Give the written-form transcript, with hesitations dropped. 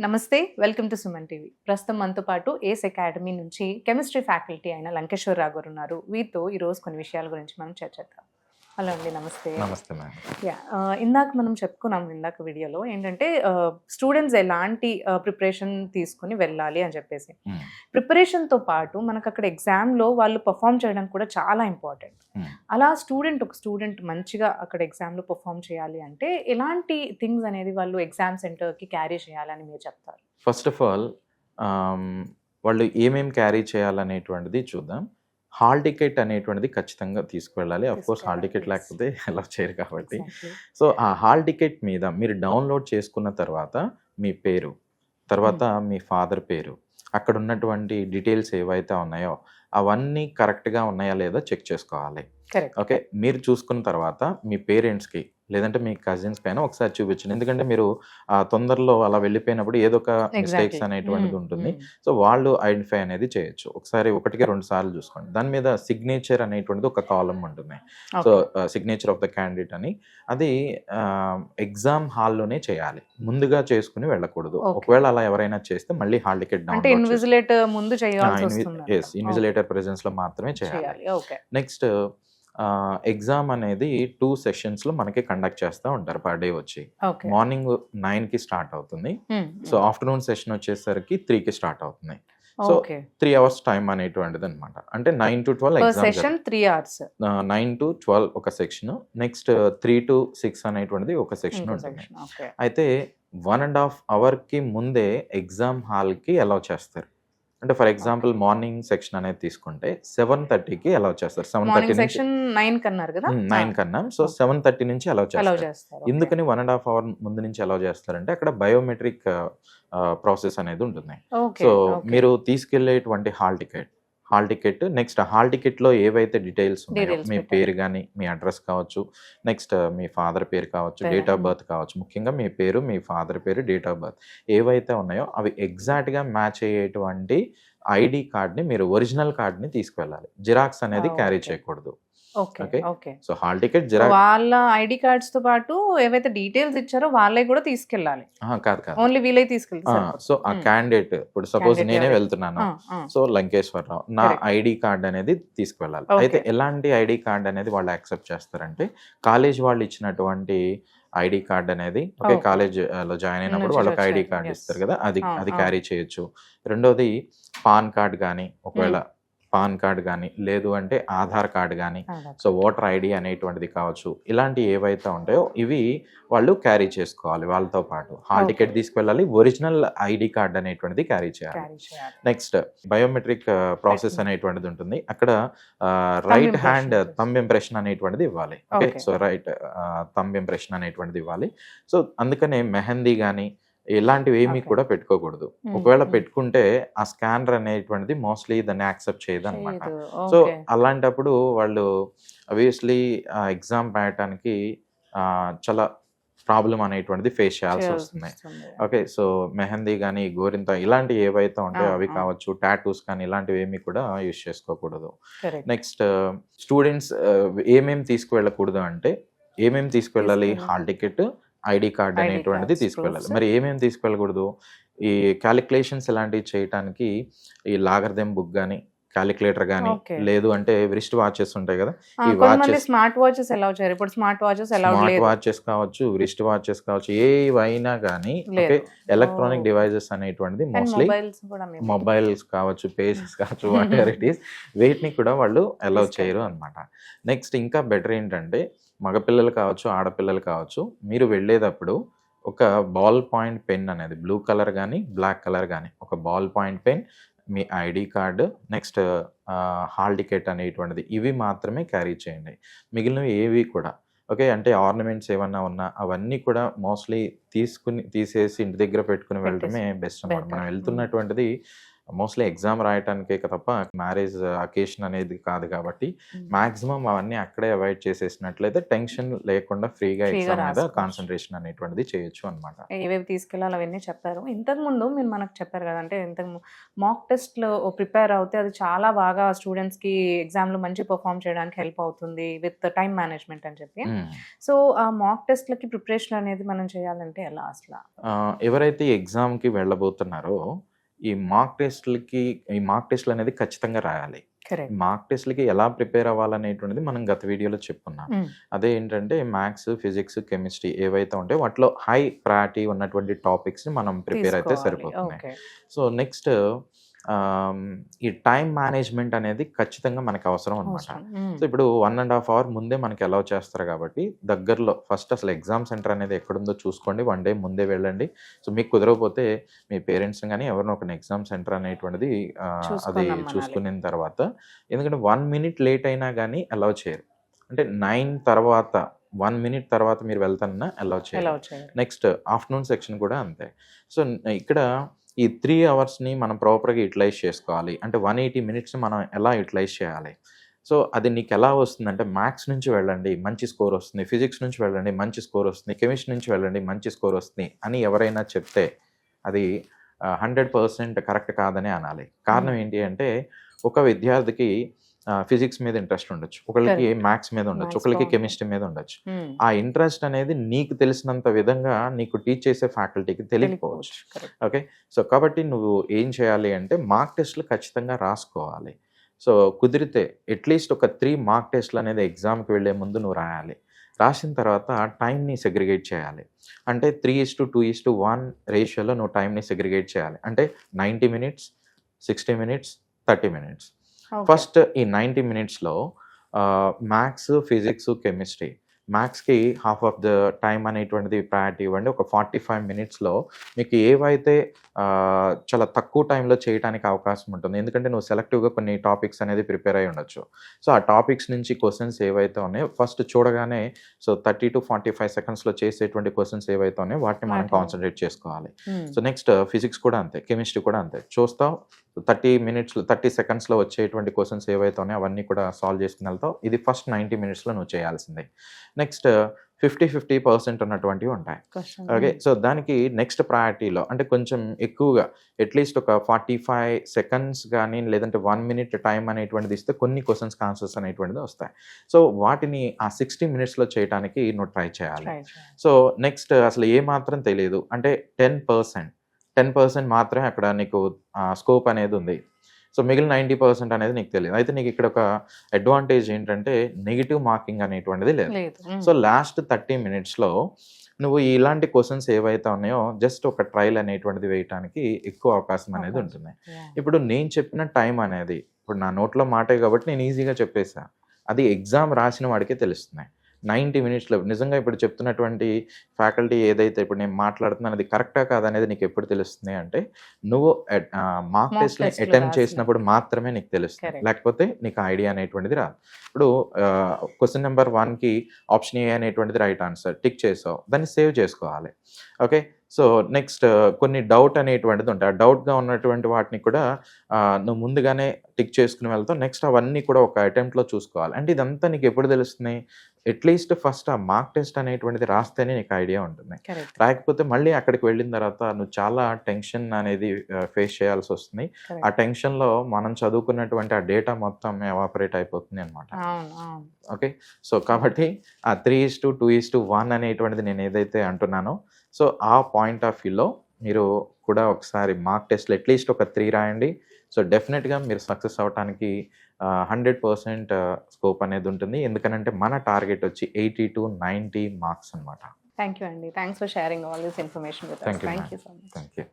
నమస్తే. Welcome to Suman TV. ప్రస్తుతం మనతో పాటు ఏస్ అకాడమీ నుంచి కెమిస్ట్రీ ఫ్యాకల్టీ అయిన లంకేశ్వరరావు గారు ఉన్నారు. వీరితో ఈరోజు కొన్ని విషయాల గురించి మనం చర్చిద్దాం. హలో అండి, నమస్తే. నమస్తే మేడం. ఇందాక మనం చెప్పుకున్నాం ఇందాక వీడియోలో ఏంటంటే స్టూడెంట్స్ ఎలాంటి ప్రిపరేషన్ తీసుకుని వెళ్ళాలి అని చెప్పేసి. ప్రిపరేషన్తో పాటు మనకు అక్కడ ఎగ్జామ్లో వాళ్ళు పర్ఫామ్ చేయడానికి కూడా చాలా ఇంపార్టెంట్. అలా ఒక స్టూడెంట్ మంచిగా అక్కడ ఎగ్జామ్లో పర్ఫామ్ చేయాలి అంటే ఎలాంటి థింగ్స్ అనేది వాళ్ళు ఎగ్జామ్ సెంటర్కి క్యారీ చేయాలని మీరు చెప్తారు? ఫస్ట్ ఆఫ్ ఆల్ వాళ్ళు ఏమేమి క్యారీ చేయాలనేటువంటిది చూద్దాం. హాల్ టికెట్ అనేటువంటిది ఖచ్చితంగా తీసుకువెళ్ళాలి. కోర్స్ హాల్ టికెట్ లేకపోతే అలా చేయరు కాబట్టి. సో ఆ హాల్ టికెట్ మీద మీరు డౌన్లోడ్ చేసుకున్న తర్వాత మీ పేరు, తర్వాత మీ ఫాదర్ పేరు, అక్కడ ఉన్నటువంటి డీటెయిల్స్ ఏవైతే ఉన్నాయో అవన్నీ కరెక్ట్గా ఉన్నాయా లేదా చెక్ చేసుకోవాలి. ఓకే, మీరు చూసుకున్న తర్వాత మీ పేరెంట్స్కి లేదంటే మీ కజిన్స్ పైన ఒకసారి చూపించండి. ఎందుకంటే మీరు తొందరలో అలా వెళ్ళిపోయినప్పుడు ఏదో ఒక మిస్టేక్స్ అనేటువంటిది ఉంటుంది. సో వాళ్ళు ఐడెంటిఫై అనేది చేయొచ్చు. ఒకసారి 1-2 సార్లు చూసుకోండి. దాని మీద సిగ్నేచర్ అనేటువంటిది ఒక కాలం ఉంటుంది. So signature of the candidate అని, అది ఎగ్జామ్ హాల్లోనే చేయాలి, ముందుగా చేసుకుని వెళ్ళకూడదు. ఒకవేళ అలా ఎవరైనా చేస్తే మళ్ళీ హాల్ టికెట్ ఇన్విజిలేటర్ ప్రెజెన్స్ లో మాత్రమే చేయాలి. నెక్స్ట్ ఎగ్జామ్ అనేది 2 సెషన్స్లో మనకి కండక్ట్ చేస్తూ ఉంటారు పర్ డే వచ్చి. మార్నింగ్ 9కి స్టార్ట్ అవుతుంది. సో ఆఫ్టర్నూన్ సెషన్ వచ్చేసరికి 3కి స్టార్ట్ అవుతుంది. సో 3 hours టైం అనేటువంటిది అనమాట. అంటే 9 to 12 ఎగ్జామ్ 3 hours. 9 to 12 ఒక సెక్షన్, నెక్స్ట్ 3 to 6 అనేటువంటిది ఒక సెక్షన్ ఉంటుంది. అయితే 1.5 hourకి ముందే ఎగ్జామ్ హాల్కి అలౌ చేస్తారు. అంటే ఫర్ ఎగ్జాంపుల్ మార్నింగ్ సెక్షన్ అనేది తీసుకుంటే 7:30కి అలౌ చేస్తారు. 7:30 9 కన్నారు కదా, 9 కన్నా. సో 7:30 నుంచి అలౌ చేస్తారు. ఎందుకని 1.5 hour ముందు నుంచి అలౌ చేస్తారంటే అక్కడ బయోమెట్రిక్ ప్రాసెస్ అనేది ఉంటుంది. సో మీరు తీసుకెళ్లేటువంటి హాల్ టికెట్ నెక్స్ట్ హాల్ టికెట్లో ఏవైతే డీటెయిల్స్ ఉన్నాయో, మీ పేరు కానీ మీ అడ్రస్ కావచ్చు, నెక్స్ట్ మీ ఫాదర్ పేరు కావచ్చు, డేట్ ఆఫ్ బర్త్ కావచ్చు, ముఖ్యంగా మీ పేరు మీ ఫాదర్ పేరు డేట్ ఆఫ్ బర్త్ ఏవైతే ఉన్నాయో అవి ఎగ్జాక్ట్గా మ్యాచ్ అయ్యేటువంటి ఐడి కార్డ్ని, మీరు ఒరిజినల్ కార్డ్ని తీసుకువెళ్ళాలి. జిరాక్స్ అనేది క్యారీ చేయకూడదు. సో హాల్ టికెట్ వాళ్ళ ఐడి కార్డ్స్ తో పాటు ఏవైతే డీటెయిల్స్ ఇచ్చారో వాళ్ళే కూడా తీసుకెళ్ళాలి. కాదు, ఓన్లీ వీలే తీసుకెళ్తారు. సో ఆ క్యాండిడేట్, ఇప్పుడు సపోజ్ నేనే వెళ్తున్నాను, సో లంకేశ్వరరావు, నా ఐడి కార్డ్ అనేది తీసుకువెళ్ళాలి. అయితే ఎలాంటి ఐడి కార్డ్ అనేది వాళ్ళు యాక్సెప్ట్ చేస్తారంటే కాలేజ్ వాళ్ళు ఇచ్చినటువంటి ఐడి కార్డ్ అనేది, ఓకే, కాలేజ్ లో జాయిన్ అయినప్పుడు వాళ్ళకి ఐడి కార్డ్ ఇస్తారు కదా, అది క్యారీ చేయొచ్చు. రెండోది పాన్ కార్డ్ కానీ, ఒకవేళ పాన్ కార్డ్ కానీ, లేదు అంటే ఆధార్ కార్డ్ కానీ, సో ఓటర్ ఐడి అనేటువంటిది కావచ్చు, ఇలాంటి ఏవైతే ఉంటాయో ఇవి వాళ్ళు క్యారీ చేసుకోవాలి. వాళ్ళతో పాటు హాల్ టికెట్ తీసుకువెళ్ళాలి, ఒరిజినల్ ఐడి కార్డ్ అనేటువంటిది క్యారీ చేయాలి. నెక్స్ట్ బయోమెట్రిక్ ప్రాసెస్ అనేటువంటిది ఉంటుంది. అక్కడ రైట్ హ్యాండ్ థంబ్ ఇంప్రెషన్ అనేటువంటిది ఇవ్వాలి. Okay, so right thumb impression అనేటువంటిది ఇవ్వాలి. సో అందుకనే మెహందీ కానీ ఇలాంటివి ఏమీ కూడా పెట్టుకోకూడదు. ఒకవేళ పెట్టుకుంటే ఆ స్కానర్ అనేటువంటిది మోస్ట్లీ దాన్ని యాక్సెప్ట్ చేయదు అనమాట. సో అలాంటప్పుడు వాళ్ళు ఆబ్వియస్లీ ఎగ్జామ్ రాయటానికి చాలా ప్రాబ్లం అనేటువంటిది ఫేస్ చేయాల్సి వస్తుంది. ఓకే, సో మెహందీ కానీ, గోరింత ఇలాంటివి ఏవైతే ఉంటాయో అవి కావచ్చు, టాటూస్ కానీ ఇలాంటివి ఏమీ కూడా యూజ్ చేసుకోకూడదు. నెక్స్ట్ స్టూడెంట్స్ ఏమేమి తీసుకువెళ్ళకూడదు అంటే, ఏమేమి తీసుకువెళ్ళాలి? హాల్ టికెట్, ఐడి కార్డ్ అనేటువంటిది తీసుకువెళ్ళాలి. మరి ఏమేమి తీసుకువెళ్ళకూడదు? ఈ క్యాలిక్యులేషన్స్ ఇలాంటివి చేయడానికి ఈ లాగర్థెమ్ బుక్ కానీ, క్యాలిక్యులేటర్ కానీ, లేదు అంటే రిస్ట్ వాచెస్ ఉంటాయి కదా, ఈ వాచెస్, స్మార్ట్ వాచెస్ అలౌడ్ చేయరు. ఇప్పుడు స్మార్ట్ వాచెస్ కావచ్చు, రిస్ట్ వాచెస్ కావచ్చు, ఏవైనా కానీ, ఓకే, ఎలక్ట్రానిక్ డివైజెస్ అనేటువంటిది మోస్ట్లీ మొబైల్స్ కావచ్చు, పేసెస్ కావచ్చు, వాట్ ఎవర్ ఇట్ ఈస్, వీటిని కూడా వాళ్ళు అలౌ చేయరు అనమాట. నెక్స్ట్ ఇంకా బెటర్ ఏంటంటే, మగపిల్లలు కావచ్చు, ఆడపిల్లలు కావచ్చు, మీరు వెళ్ళేటప్పుడు ఒక బాల్ పాయింట్ పెన్ అనేది, బ్లూ కలర్ కానీ బ్లాక్ కలర్ కానీ, ఒక బాల్ పాయింట్ పెన్, మీ ID card, next hall ticket అనేటువంటిది, ఇవి మాత్రమే క్యారీ చేయండి. మిగిలినవి ఏవి కూడా, ఓకే, అంటే ఆర్నమెంట్స్ ఏమన్నా ఉన్నా అవన్నీ కూడా మోస్ట్లీ తీసేసి ఇంటి దగ్గర పెట్టుకుని వెళ్ళడమే బెస్ట్ అన్నమాట. మనం వెళ్తున్నటువంటిది మోస్ట్లీ ఎగ్జామ్ రాయటానికే తప్ప మ్యారేజ్ అకేషన్ అనేది కాదు కాబట్టి మాక్సిమం అవన్నీ అక్కడే అవాయిడ్ చేసేసినట్లయితే టెన్షన్ లేకుండా ఫ్రీగా ఎగ్జామ్ మీద రాసుకోవచ్చు. కాన్సన్ట్రేషన్ అనేటువంటిది చేయొచ్చు అనమాట. ఏవేవి తీసుకెళ్ళాలి అవన్నీ చెప్పారు. ఇంతకుముందు మీరు మనకు చెప్పారు కదా! అంటే మాక్ టెస్ట్‌లో ప్రిపేర్ అవుతే అది చాలా బాగా స్టూడెంట్స్‌కి ఎగ్జామ్‌లో మంచి పెర్ఫార్మ్ చేయడానికి హెల్ప్ అవుతుంది విత్ టైమ్ మేనేజ్మెంట్ అని చెప్పి. సో, ఆ మాక్ టెస్ట్‌లకి ప్రిపరేషన్ అనేది మనం చేయాలంటే ఎలా అసల? ఎవరైతే ఎగ్జామ్‌కి వెళ్ళబోతున్నారో ఈ మాక్ టెస్ట్‌లు అనేది ఖచ్చితంగా రాయాలి. కరెక్ట్. మాక్ టెస్ట్‌లకి ఎలా ప్రిపేర్ అవ్వాలనేటువంటిది మనం గత వీడియోలో చెప్పుకున్నాం. అదే ఏంటంటే మ్యాథ్స్, ఫిజిక్స్, కెమిస్ట్రీ ఏవైతే ఉంటాయో వాటిలో హై ప్రయారిటీ ఉన్నటువంటి టాపిక్స్‌ని మనం ప్రిపేర్ అయితే తీసుకోవాలి. సరిపోతుంది. ఓకే. సో, నెక్స్ట్ ఈ టైమ్ మేనేజ్మెంట్ అనేది ఖచ్చితంగా మనకు అవసరం అనమాట. అవసరం. సో, ఇప్పుడు 1½ అవర్ ముందే మనకి అలౌ చేస్తారు కాబట్టి దగ్గరలో ఫస్ట్ అసలు ఎగ్జామ్ సెంటర్ అనేది ఎక్కడుందో చూసుకోండి. 1 డే ముందే వెళ్ళండి. సో, మీకు కుదరకపోతే మీ పేరెంట్స్‌ని గానీ ఎవరినో ఒకరిని ఎగ్జామ్ సెంటర్ అనేటువంటిది అది చూసుకొని చూసుకున్న తర్వాత, ఎందుకంటే 1 మినిట్ లేట్ అయినా గానీ అలౌ చేయరు. అంటే 9 తర్వాత 1 మినిట్ తర్వాత మీరు వెళ్తానన్నా అలౌ చేయరు. అలౌ చేయరు. నెక్స్ట్ ఆఫ్టర్‌నూన్ సెక్షన్ కూడా అంతే. సో, ఇక్కడ ఈ 3 అవర్స్‌ని మనం ప్రాపర్‌గా యుటిలైజ్ చేసుకోవాలి. అంటే 180 మినిట్స్‌ని మనం ఎలా యుటిలైజ్ చేయాలి? సో, అది నీకెలా వస్తుందంటే మ్యాథ్స్ నుంచి వెళ్ళండి మంచి స్కోర్ వస్తుంది. ఫిజిక్స్ నుంచి వెళ్ళండి మంచి స్కోర్ వస్తుంది. కెమిస్ట్రీ నుంచి వెళ్ళండి మంచి స్కోర్ వస్తుంది అని ఎవరైనా చెప్తే అది 100% కరెక్ట్ కాదనే అనాలి. కారణం ఏంటి అంటే ఒక విద్యార్థికి ఫిజిక్స్ మీద ఇంట్రెస్ట్ ఉండొచ్చు. ఒకళ్ళకి మ్యాథ్స్ మీద ఉండొచ్చు. మ్యాథ్స్‌లో ఒకళ్ళకి ఉంటుంది. కెమిస్ట్రీ మీద ఉండొచ్చు. ఆ ఇంట్రెస్ట్ అనేది నీకు తెలిసినంత విధంగా నీకు టీచ్ చేసే ఫ్యాకల్టీకి తెలియకపోవచ్చు. కరెక్ట్. ఓకే. సో, కాబట్టి నువ్వు ఏం చేయాలి అంటే మార్క్ టెస్ట్‌లు ఖచ్చితంగా రాసుకోవాలి. సో, కుదిరితే అట్‌లీస్ట్ ఒక 3 మార్క్ టెస్ట్‌లు అనేది ఎగ్జామ్‌కి వెళ్ళే ముందు నువ్వు రాయాలి. రాసిన తర్వాత టైమ్‌ని సెగ్రిగేట్ చేయాలి. అంటే 3:2:1 రేషియోలో నువ్వు టైమ్‌ని సెగ్రిగేట్ చేయాలి. అంటే 90 minutes, 60 minutes, 30 minutes. Okay. First ఈ 90 మినిట్స్‌లో మ్యాథ్స్, ఫిజిక్స్, కెమిస్ట్రీ. మ్యాథ్స్‌కి హాఫ్ ఆఫ్ ద టైమ్ అనేటువంటిది ప్రయారిటీ ఇవ్వండి. ఒక 45 మినిట్స్‌లో మీకు ఏవైతే చాలా తక్కువ టైంలో చేయటానికి అవకాశం ఉంటుంది. ఎందుకంటే నువ్వు సెలెక్టివ్‌గా కొన్ని టాపిక్స్ అనేది ప్రిపేర్ అయ్యి ఉండొచ్చు. సో, ఆ టాపిక్స్ నుంచి క్వెషన్స్ ఏవైతే ఉన్నాయో ఫస్ట్ చూడగానే 30-45 సెకండ్స్‌లో చేసేటువంటి క్వెషన్స్ ఏవైతే ఉన్నాయో వాటిని మనం వాటిని. కాన్సంట్రేట్ చేసుకోవాలి. సో, నెక్స్ట్ ఫిజిక్స్ కూడా అంతే. కెమిస్ట్రీ కూడా అంతే. చూస్తావు 30 సెకండ్స్‌లో వచ్చేటువంటి క్వెషన్స్ ఏవైతే ఉన్నాయో అవన్నీ కూడా సాల్వ్ చేసుకొని వెళ్తావు. ఇది ఫస్ట్ 90 మినిట్స్‌లో నువ్వు చేయాల్సిందే. నెక్స్ట్ 50% ఉన్నటువంటివి ఉంటాయి. ఓకే. సో, దానికి నెక్స్ట్ ప్రయారిటీలో అంటే కొంచెం ఎక్కువగా అట్‌లీస్ట్ ఒక 45 సెకండ్స్ గానీ లేదంటే 1 మినిట్ టైమ్ అనేటువంటిది ఇస్తే కొన్ని క్వెషన్స్‌కి ఆన్సర్స్ అనేటువంటిది వస్తాయి. సో, వాటిని ఆ 60 మినిట్స్‌లో చేయటానికి నువ్వు ట్రై చేయాలి. సో, నెక్స్ట్ అసలు ఏమాత్రం తెలీదు అంటే 10% మాత్రమే అక్కడ నీకు స్కోప్ అనేది ఉంది. సో, మిగిలిన 90% అనేది నీకు తెలీదు. అయితే నీకు ఇక్కడ ఒక అడ్వాంటేజ్ ఏంటంటే నెగెటివ్ మార్కింగ్ అనేటువంటిది లేదు. లేదు. సో, లాస్ట్ 30 మినిట్స్‌లో నువ్వు ఇలాంటి క్వెషన్స్ ఏవైతే ఉన్నాయో జస్ట్ ఒక ట్రయల్ అనేటువంటిది వేయటానికి ఎక్కువ అవకాశం అనేది ఉంటుంది. ఇప్పుడు నేను చెప్పిన టైం అనేది ఇప్పుడు నా నోట్లో మాటే కాబట్టి నేను ఈజీగా చెప్పేసా. అది ఎగ్జామ్ రాసిన వాడికే తెలుస్తుంది. 90 మినిట్స్‌లో నిజంగా ఇప్పుడు చెప్తున్నటువంటి ఫ్యాకల్టీ ఏదైతే ఇప్పుడు నేను మాట్లాడుతున్నాను అది కరెక్టా కాదా అనేది నీకు ఎప్పుడు తెలుస్తుంది అంటే నువ్వు మాక్ టెస్ట్‌ని టెస్ట్‌లు అటెంప్ట్ రాసినప్పుడు. చేసినప్పుడు మాత్రమే నీకు తెలుస్తుంది. Correct. లేకపోతే నీకు ఐడియా అనేటువంటిది రాదు. ఇప్పుడు క్వెషన్ నెంబర్ 1కి ఆప్షన్ ఏ అనేటువంటిది రైట్ ఆన్సర్ టిక్ చేసావు. దాన్ని సేవ్ చేసుకోవాలి. ఓకే. సో, నెక్స్ట్ కొన్ని డౌట్ అనేటువంటిది ఉంటాయి. ఆ డౌట్‌గా ఉన్నటువంటి వాటిని కూడా నువ్వు ముందుగానే టిక్ చేసుకొని వెళ్తావు. నెక్స్ట్ అవన్నీ కూడా ఒక అటెంప్ట్‌లో చూసుకోవాలి. అంటే ఇదంతా నీకు ఎప్పుడు తెలుస్తుంది? అట్‌లీస్ట్ ఫస్ట్ ఆ మార్క్ టెస్ట్ అనేటువంటిది రాస్తేనే నీకు ఐడియా ఉంటుంది. కరెక్ట్. రాకపోతే మళ్ళీ అక్కడికి వెళ్ళిన తర్వాత నువ్వు చాలా టెన్షన్ అనేది ఫేస్ చేయాల్సొస్తుంది. ఆ టెన్షన్‌లో మనం చదువుకున్నటువంటి ఆ డేటా మొత్తం ఎవాపరేట్ అయిపోతుంది అనమాట. అవును. అవును. ఓకే. సో, కాబట్టి ఆ 3:2:1 అనేటువంటిది నేను ఏదైతే అంటున్నానో సో, ఆ పాయింట్ ఆఫ్ వ్యూలో మీరు కూడా ఒకసారి మార్క్ టెస్ట్‌లు అట్‌లీస్ట్ ఒక 3 రాయండి. సో, డెఫినిట్‌గా మీరు సక్సెస్ అవ్వటానికి 100% స్కోప్ అనేది ఉంటుంది. ఎందుకనంటే మన టార్గెట్ వచ్చి 80-90 మార్క్స్ అనమాట. థాంక్ యూ అండి. Thanks for sharing all this information with us. Thank you. Thank you so much. Thank you.